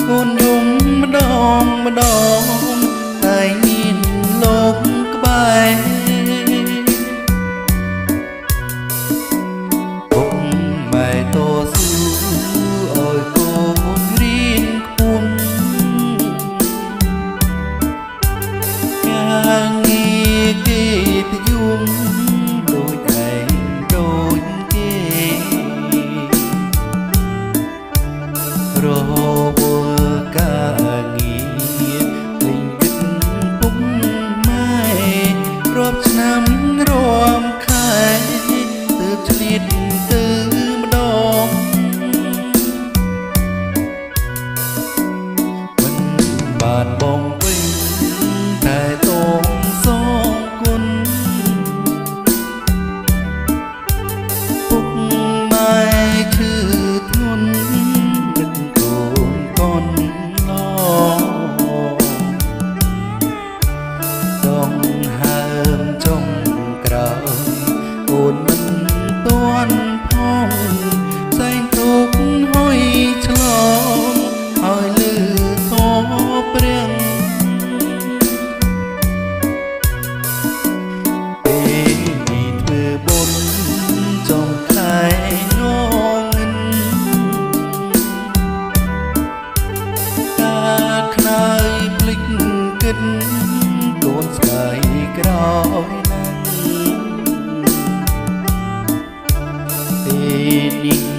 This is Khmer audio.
កូនយំម្ដងម្ដងតែមានលោកក្បែរពុកម៉ែតស៊ូឲ្យកូនរៀនខ្ពស់ការងារគេទៅយំដូចឯងដូចគេរវល់ការងារពេញគិតពុកម៉ែរាប់ឆ្នាំរាប់ខែទើបឆ្លៀតទៅម្ដងមិនបានបងវិញតែតងសងគុណពុកម៉ែឈឺធ្ងន់នឹកកូនកូនឡដងហើមចុងក្រោយកូនមិនទាន់ផងសែងទុកហុយឆ្លងហើយលឺធម៌ព្រាំងពេលនេះធ្វើបុណ្យចុងខែងងឹនការខ្នើយភ្លេចគិតកូនស្ដាយក្រោយណាស់ពេលនេះ